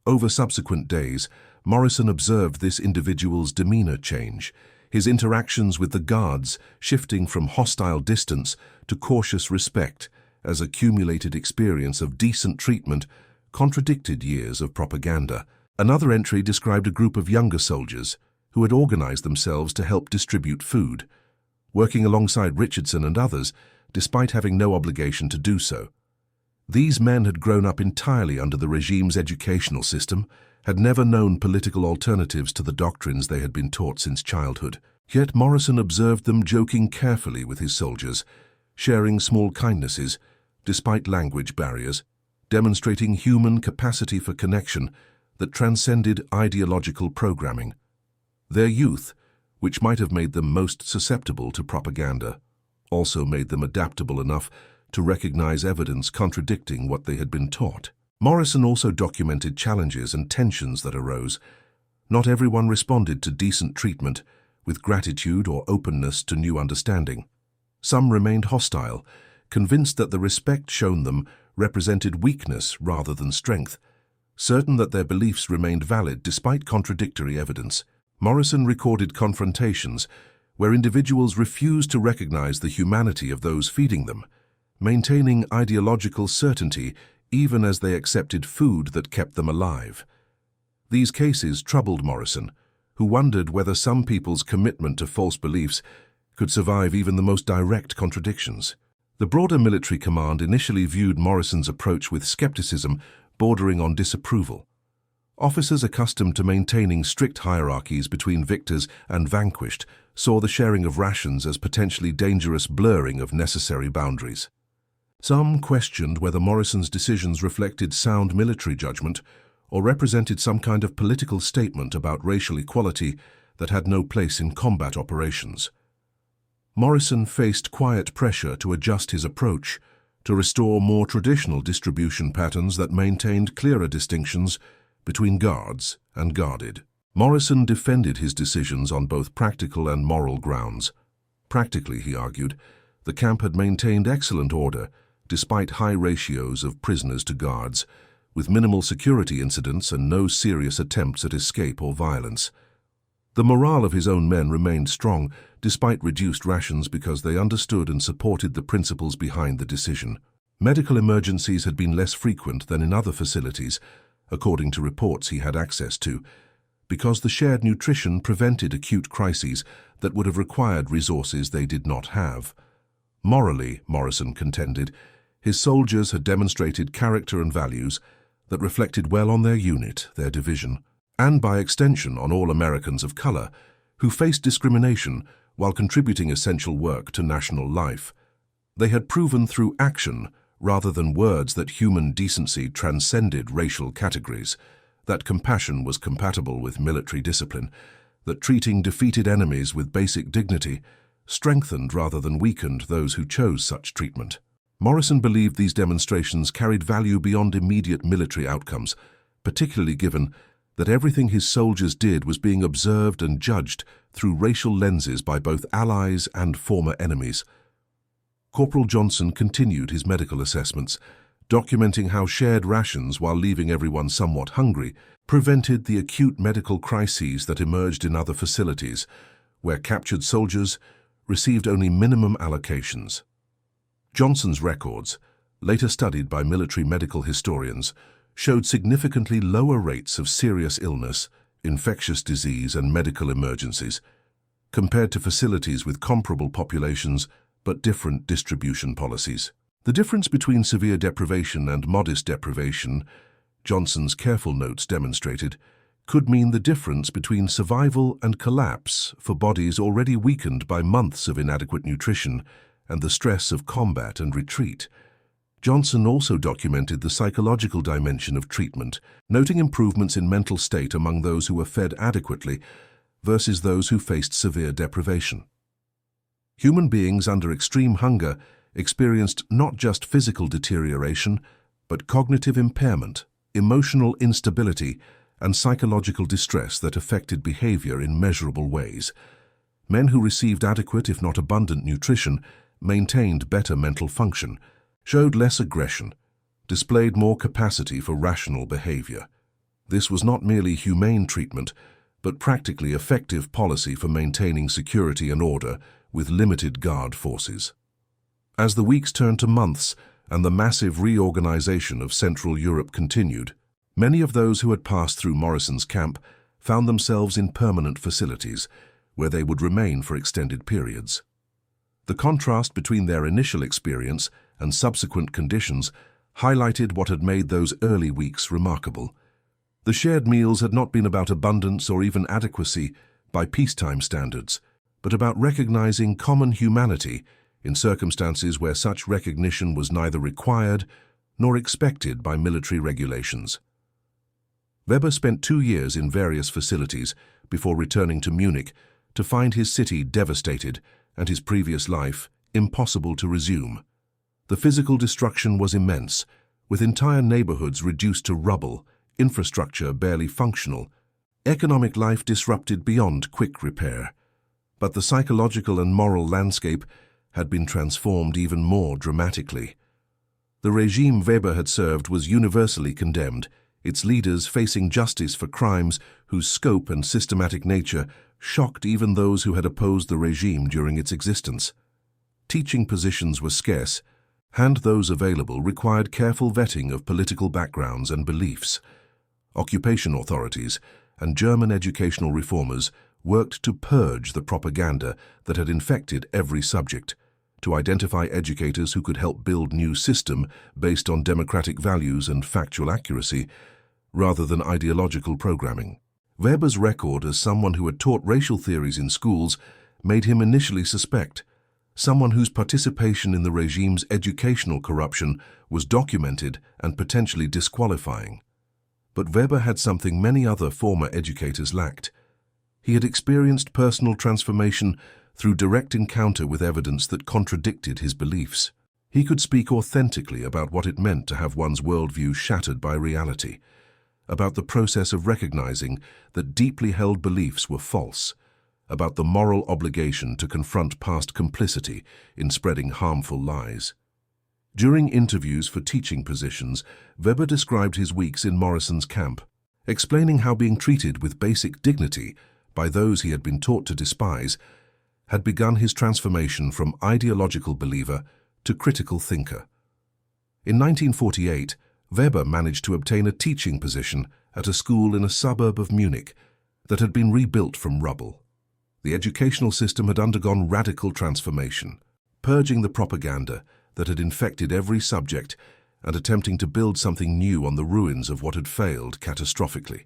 Over subsequent days, Morrison observed this individual's demeanor change, his interactions with the guards shifting from hostile distance to cautious respect as accumulated experience of decent treatment contradicted years of propaganda. Another entry described a group of younger soldiers who had organized themselves to help distribute food, working alongside Richardson and others despite having no obligation to do so. These men had grown up entirely under the regime's educational system, had never known political alternatives to the doctrines they had been taught since childhood. Yet Morrison observed them joking carefully with his soldiers, sharing small kindnesses, despite language barriers, demonstrating human capacity for connection that transcended ideological programming. Their youth, which might have made them most susceptible to propaganda, also made them adaptable enough to recognize evidence contradicting what they had been taught. Morrison also documented challenges and tensions that arose. Not everyone responded to decent treatment with gratitude or openness to new understanding. Some remained hostile, convinced that the respect shown them represented weakness rather than strength, certain that their beliefs remained valid despite contradictory evidence. Morrison recorded confrontations where individuals refused to recognize the humanity of those feeding them, maintaining ideological certainty even as they accepted food that kept them alive. These cases troubled Morrison, who wondered whether some people's commitment to false beliefs could survive even the most direct contradictions. The broader military command initially viewed Morrison's approach with skepticism bordering on disapproval. Officers accustomed to maintaining strict hierarchies between victors and vanquished saw the sharing of rations as potentially dangerous blurring of necessary boundaries. Some questioned whether Morrison's decisions reflected sound military judgment or represented some kind of political statement about racial equality that had no place in combat operations. Morrison faced quiet pressure to adjust his approach, to restore more traditional distribution patterns that maintained clearer distinctions between guards and guarded. Morrison defended his decisions on both practical and moral grounds. Practically, he argued, the camp had maintained excellent order despite high ratios of prisoners to guards, with minimal security incidents and no serious attempts at escape or violence. The morale of his own men remained strong despite reduced rations because they understood and supported the principles behind the decision. Medical emergencies had been less frequent than in other facilities, according to reports he had access to, because the shared nutrition prevented acute crises that would have required resources they did not have. Morally, Morrison contended, his soldiers had demonstrated character and values that reflected well on their unit, their division, and by extension on all Americans of color who faced discrimination while contributing essential work to national life. They had proven through action, rather than words, that human decency transcended racial categories, that compassion was compatible with military discipline, that treating defeated enemies with basic dignity strengthened rather than weakened those who chose such treatment. Morrison believed these demonstrations carried value beyond immediate military outcomes, particularly given that everything his soldiers did was being observed and judged through racial lenses by both allies and former enemies. Corporal Johnson continued his medical assessments, documenting how shared rations while leaving everyone somewhat hungry prevented the acute medical crises that emerged in other facilities, where captured soldiers received only minimum allocations. Johnson's records, later studied by military medical historians, showed significantly lower rates of serious illness, infectious disease and medical emergencies, compared to facilities with comparable populations but different distribution policies. The difference between severe deprivation and modest deprivation, Johnson's careful notes demonstrated, could mean the difference between survival and collapse for bodies already weakened by months of inadequate nutrition and the stress of combat and retreat. Johnson also documented the psychological dimension of treatment, noting improvements in mental state among those who were fed adequately versus those who faced severe deprivation. Human beings under extreme hunger experienced not just physical deterioration, but cognitive impairment, emotional instability, and psychological distress that affected behavior in measurable ways. Men who received adequate, if not abundant, nutrition maintained better mental function, showed less aggression, displayed more capacity for rational behavior. This was not merely humane treatment, but practically effective policy for maintaining security and order with limited guard forces. As the weeks turned to months and the massive reorganization of Central Europe continued, many of those who had passed through Morrison's camp found themselves in permanent facilities, where they would remain for extended periods. The contrast between their initial experience and subsequent conditions highlighted what had made those early weeks remarkable. The shared meals had not been about abundance or even adequacy by peacetime standards, but about recognizing common humanity in circumstances where such recognition was neither required nor expected by military regulations. Weber spent 2 years in various facilities before returning to Munich to find his city devastated and his previous life impossible to resume. The physical destruction was immense, with entire neighborhoods reduced to rubble, infrastructure barely functional, economic life disrupted beyond quick repair. But the psychological and moral landscape had been transformed even more dramatically. The regime Weber had served was universally condemned, its leaders facing justice for crimes whose scope and systematic nature shocked even those who had opposed the regime during its existence. Teaching positions were scarce, and those available required careful vetting of political backgrounds and beliefs. Occupation authorities and German educational reformers worked to purge the propaganda that had infected every subject, to identify educators who could help build new system based on democratic values and factual accuracy, rather than ideological programming. Weber's record as someone who had taught racial theories in schools made him initially suspect, someone whose participation in the regime's educational corruption was documented and potentially disqualifying. But Weber had something many other former educators lacked. He had experienced personal transformation through direct encounter with evidence that contradicted his beliefs. He could speak authentically about what it meant to have one's worldview shattered by reality, about the process of recognizing that deeply held beliefs were false, about the moral obligation to confront past complicity in spreading harmful lies. During interviews for teaching positions, Weber described his weeks in Morrison's camp, explaining how being treated with basic dignity by those he had been taught to despise had begun his transformation from ideological believer to critical thinker. In 1948, Weber managed to obtain a teaching position at a school in a suburb of Munich that had been rebuilt from rubble. The educational system had undergone radical transformation, purging the propaganda that had infected every subject and attempting to build something new on the ruins of what had failed catastrophically.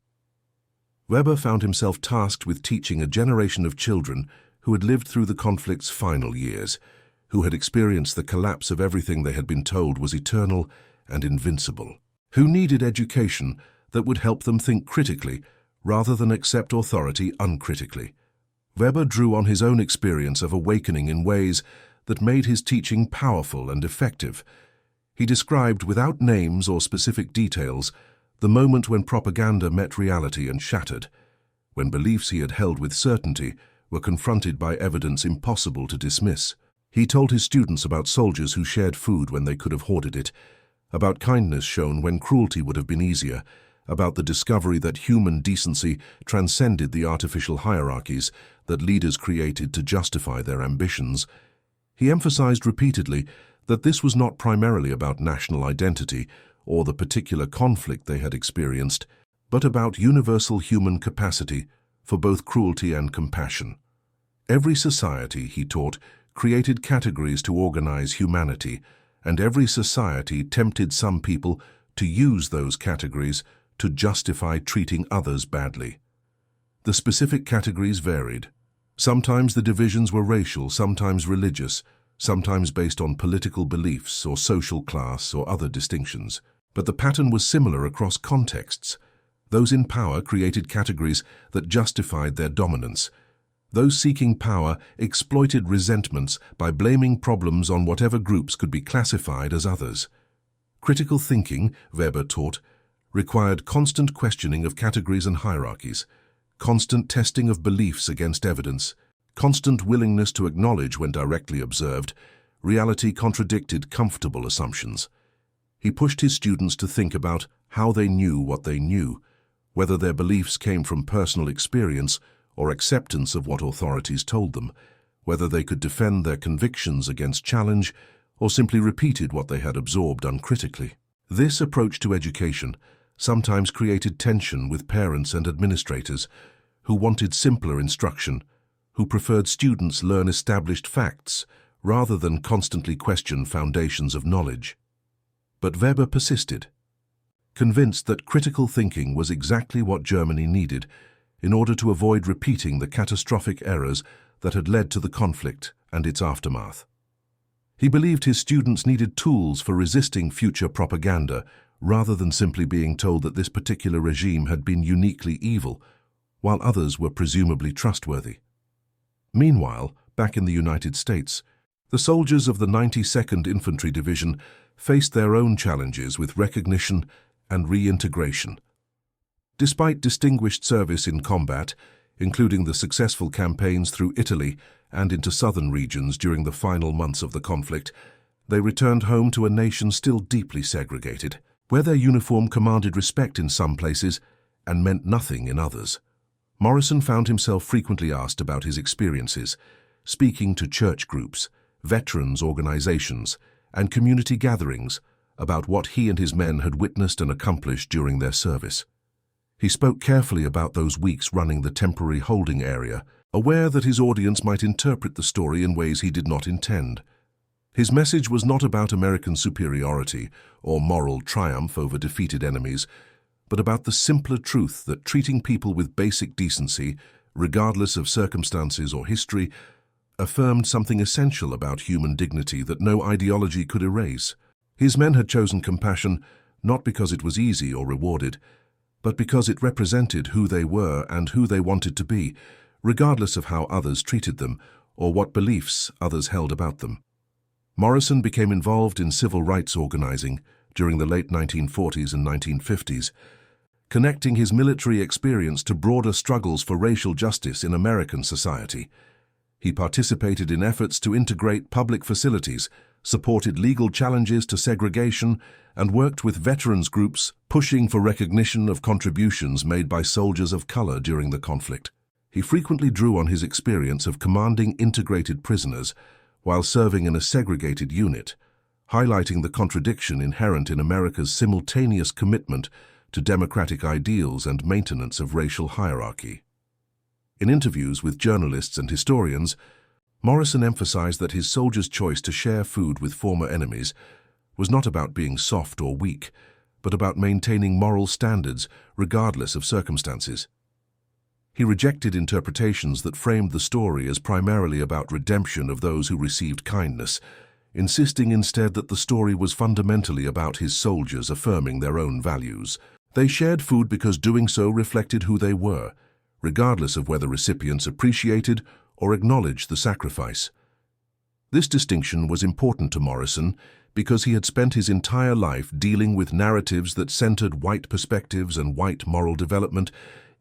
Weber found himself tasked with teaching a generation of children who had lived through the conflict's final years, who had experienced the collapse of everything they had been told was eternal and invincible, who needed education that would help them think critically rather than accept authority uncritically. Weber drew on his own experience of awakening in ways that made his teaching powerful and effective. He described, without names or specific details, the moment when propaganda met reality and shattered, when beliefs he had held with certainty were confronted by evidence impossible to dismiss. He told his students about soldiers who shared food when they could have hoarded it, about kindness shown when cruelty would have been easier, about the discovery that human decency transcended the artificial hierarchies that leaders created to justify their ambitions. He emphasized repeatedly that this was not primarily about national identity or the particular conflict they had experienced, but about universal human capacity for both cruelty and compassion. Every society, he taught, created categories to organize humanity, and every society tempted some people to use those categories to justify treating others badly. The specific categories varied. Sometimes the divisions were racial, sometimes religious, sometimes based on political beliefs or social class or other distinctions. But the pattern was similar across contexts. Those in power created categories that justified their dominance. Those seeking power exploited resentments by blaming problems on whatever groups could be classified as others. Critical thinking, Weber taught, required constant questioning of categories and hierarchies, constant testing of beliefs against evidence, constant willingness to acknowledge when directly observed, reality contradicted comfortable assumptions. He pushed his students to think about how they knew what they knew, whether their beliefs came from personal experience or acceptance of what authorities told them, whether they could defend their convictions against challenge or simply repeated what they had absorbed uncritically. This approach to education sometimes created tension with parents and administrators who wanted simpler instruction, who preferred students learn established facts rather than constantly question foundations of knowledge. But Weber persisted, convinced that critical thinking was exactly what Germany needed in order to avoid repeating the catastrophic errors that had led to the conflict and its aftermath. He believed his students needed tools for resisting future propaganda rather than simply being told that this particular regime had been uniquely evil, while others were presumably trustworthy. Meanwhile, back in the United States, the soldiers of the 92nd Infantry Division faced their own challenges with recognition and reintegration. Despite distinguished service in combat, including the successful campaigns through Italy and into southern regions during the final months of the conflict, they returned home to a nation still deeply segregated, where their uniform commanded respect in some places and meant nothing in others. Morrison found himself frequently asked about his experiences, speaking to church groups, veterans organizations, and community gatherings about what he and his men had witnessed and accomplished during their service. He spoke carefully about those weeks running the temporary holding area, aware that his audience might interpret the story in ways he did not intend. His message was not about American superiority or moral triumph over defeated enemies, but about the simpler truth that treating people with basic decency, regardless of circumstances or history, affirmed something essential about human dignity that no ideology could erase. His men had chosen compassion not because it was easy or rewarded, but because it represented who they were and who they wanted to be, regardless of how others treated them or what beliefs others held about them. Morrison became involved in civil rights organizing during the late 1940s and 1950s, connecting his military experience to broader struggles for racial justice in American society. He participated in efforts to integrate public facilities, supported legal challenges to segregation, and worked with veterans groups pushing for recognition of contributions made by soldiers of color during the conflict. He frequently drew on his experience of commanding integrated prisoners while serving in a segregated unit, highlighting the contradiction inherent in America's simultaneous commitment to democratic ideals and maintenance of racial hierarchy. In interviews with journalists and historians, Morrison emphasized that his soldiers' choice to share food with former enemies was not about being soft or weak, but about maintaining moral standards regardless of circumstances. He rejected interpretations that framed the story as primarily about redemption of those who received kindness, insisting instead that the story was fundamentally about his soldiers affirming their own values. They shared food because doing so reflected who they were, regardless of whether recipients appreciated or acknowledged the sacrifice. This distinction was important to Morrison because he had spent his entire life dealing with narratives that centered white perspectives and white moral development,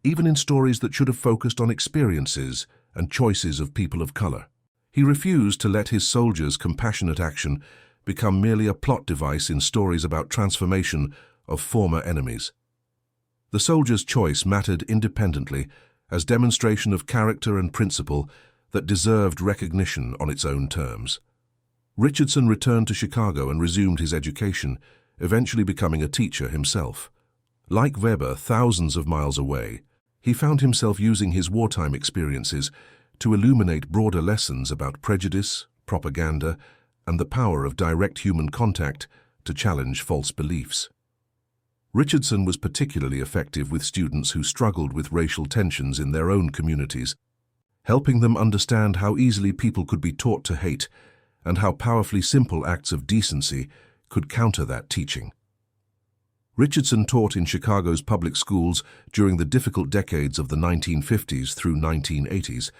even in stories that should have focused on experiences and choices of people of color. He refused to let his soldiers' compassionate action become merely a plot device in stories about transformation of former enemies. The soldier's choice mattered independently as demonstration of character and principle that deserved recognition on its own terms. Richardson returned to Chicago and resumed his education, eventually becoming a teacher himself. Like Weber, thousands of miles away, he found himself using his wartime experiences to illuminate broader lessons about prejudice, propaganda, and the power of direct human contact to challenge false beliefs. Richardson was particularly effective with students who struggled with racial tensions in their own communities, helping them understand how easily people could be taught to hate and how powerfully simple acts of decency could counter that teaching. Richardson taught in Chicago's public schools during the difficult decades of the 1950s through 1980s,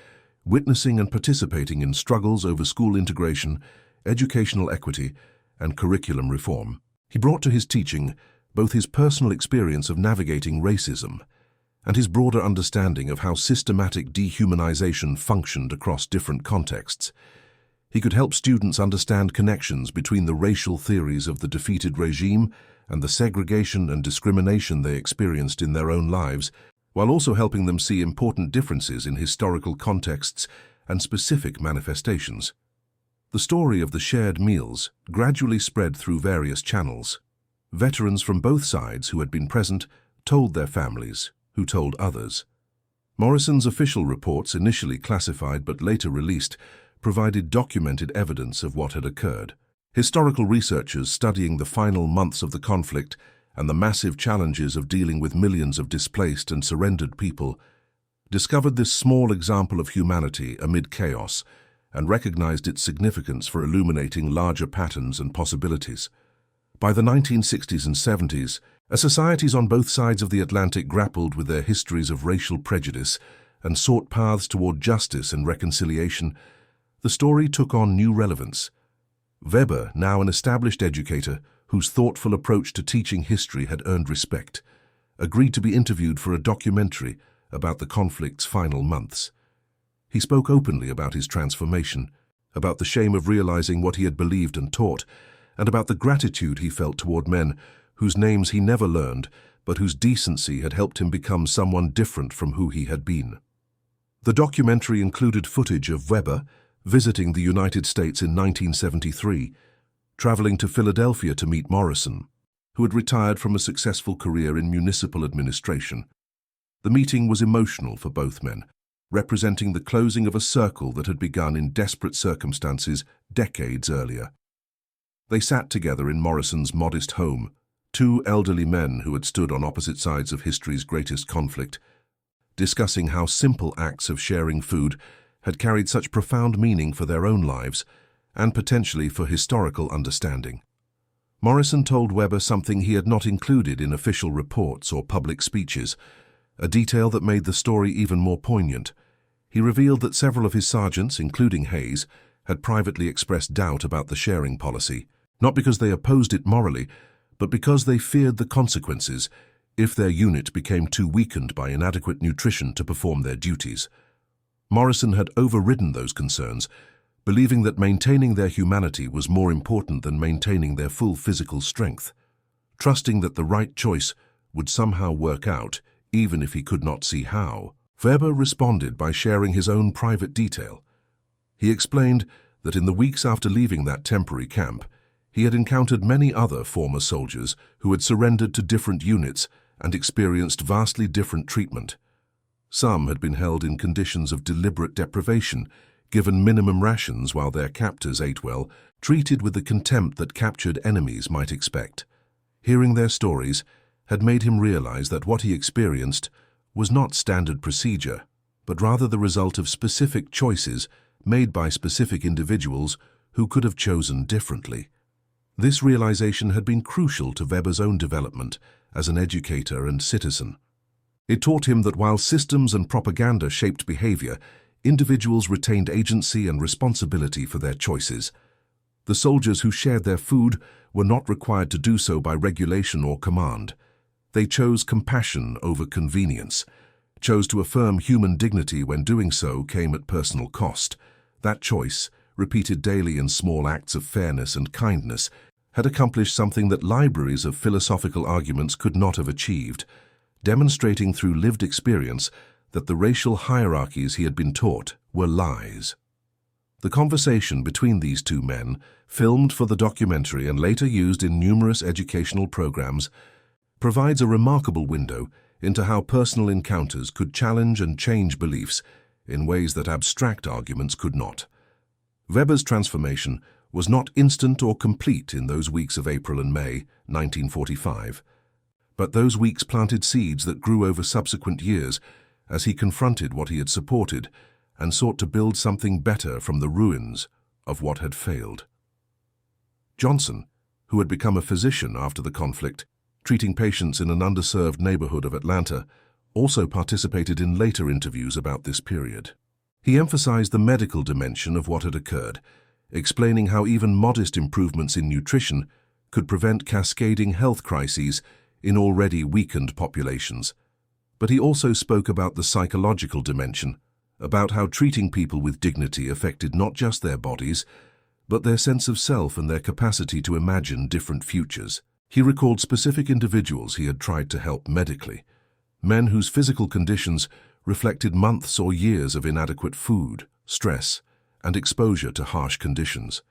witnessing and participating in struggles over school integration, educational equity, and curriculum reform. He brought to his teaching both his personal experience of navigating racism and his broader understanding of how systematic dehumanization functioned across different contexts. He could help students understand connections between the racial theories of the defeated regime and the segregation and discrimination they experienced in their own lives, while also helping them see important differences in historical contexts and specific manifestations. The story of the shared meals gradually spread through various channels. Veterans from both sides who had been present told their families, who told others. Morrison's official reports, initially classified but later released, provided documented evidence of what had occurred. Historical researchers studying the final months of the conflict and the massive challenges of dealing with millions of displaced and surrendered people discovered this small example of humanity amid chaos and recognized its significance for illuminating larger patterns and possibilities. By the 1960s and 70s, as societies on both sides of the Atlantic grappled with their histories of racial prejudice and sought paths toward justice and reconciliation, the story took on new relevance. Weber, now an established educator whose thoughtful approach to teaching history had earned respect, agreed to be interviewed for a documentary about the conflict's final months. He spoke openly about his transformation, about the shame of realizing what he had believed and taught, and about the gratitude he felt toward men whose names he never learned, but whose decency had helped him become someone different from who he had been. The documentary included footage of Weber visiting the United States in 1973, traveling to Philadelphia to meet Morrison, who had retired from a successful career in municipal administration. The meeting was emotional for both men, representing the closing of a circle that had begun in desperate circumstances decades earlier. They sat together in Morrison's modest home, two elderly men who had stood on opposite sides of history's greatest conflict, discussing how simple acts of sharing food had carried such profound meaning for their own lives and potentially for historical understanding. Morrison told Weber something he had not included in official reports or public speeches, a detail that made the story even more poignant. He revealed that several of his sergeants, including Hayes, had privately expressed doubt about the sharing policy, not because they opposed it morally, but because they feared the consequences if their unit became too weakened by inadequate nutrition to perform their duties. Morrison had overridden those concerns, believing that maintaining their humanity was more important than maintaining their full physical strength, trusting that the right choice would somehow work out, even if he could not see how. Weber responded by sharing his own private detail. He explained that in the weeks after leaving that temporary camp, he had encountered many other former soldiers who had surrendered to different units and experienced vastly different treatment. Some had been held in conditions of deliberate deprivation, given minimum rations while their captors ate well, treated with the contempt that captured enemies might expect. Hearing their stories had made him realize that what he experienced was not standard procedure, but rather the result of specific choices made by specific individuals who could have chosen differently. This realization had been crucial to Weber's own development as an educator and citizen. It taught him that while systems and propaganda shaped behavior, individuals retained agency and responsibility for their choices. The soldiers who shared their food were not required to do so by regulation or command. They chose compassion over convenience, chose to affirm human dignity when doing so came at personal cost. That choice, repeated daily in small acts of fairness and kindness, had accomplished something that libraries of philosophical arguments could not have achieved: demonstrating through lived experience that the racial hierarchies he had been taught were lies. The conversation between these two men, filmed for the documentary and later used in numerous educational programs, provides a remarkable window into how personal encounters could challenge and change beliefs in ways that abstract arguments could not. Weber's transformation was not instant or complete in those weeks of April and May 1945, but those weeks planted seeds that grew over subsequent years as he confronted what he had supported and sought to build something better from the ruins of what had failed. Johnson, who had become a physician after the conflict, treating patients in an underserved neighborhood of Atlanta, also participated in later interviews about this period. He emphasized the medical dimension of what had occurred, explaining how even modest improvements in nutrition could prevent cascading health crises in already weakened populations. But he also spoke about the psychological dimension, about how treating people with dignity affected not just their bodies, but their sense of self and their capacity to imagine different futures. He recalled specific individuals he had tried to help medically, men whose physical conditions reflected months or years of inadequate food, stress, and exposure to harsh conditions.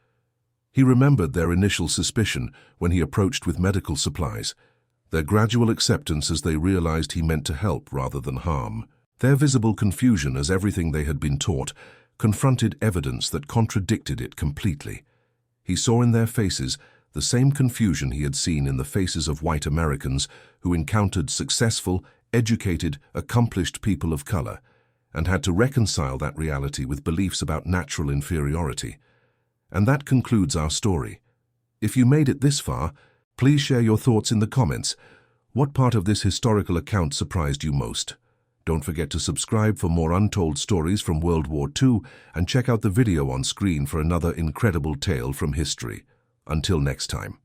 He remembered their initial suspicion when he approached with medical supplies, their gradual acceptance as they realized he meant to help rather than harm. Their visible confusion as everything they had been taught confronted evidence that contradicted it completely. He saw in their faces the same confusion he had seen in the faces of white Americans who encountered successful, educated, accomplished people of color, and had to reconcile that reality with beliefs about natural inferiority. And that concludes our story. If you made it this far, please share your thoughts in the comments. What part of this historical account surprised you most? Don't forget to subscribe for more untold stories from World War II and check out the video on screen for another incredible tale from history. Until next time.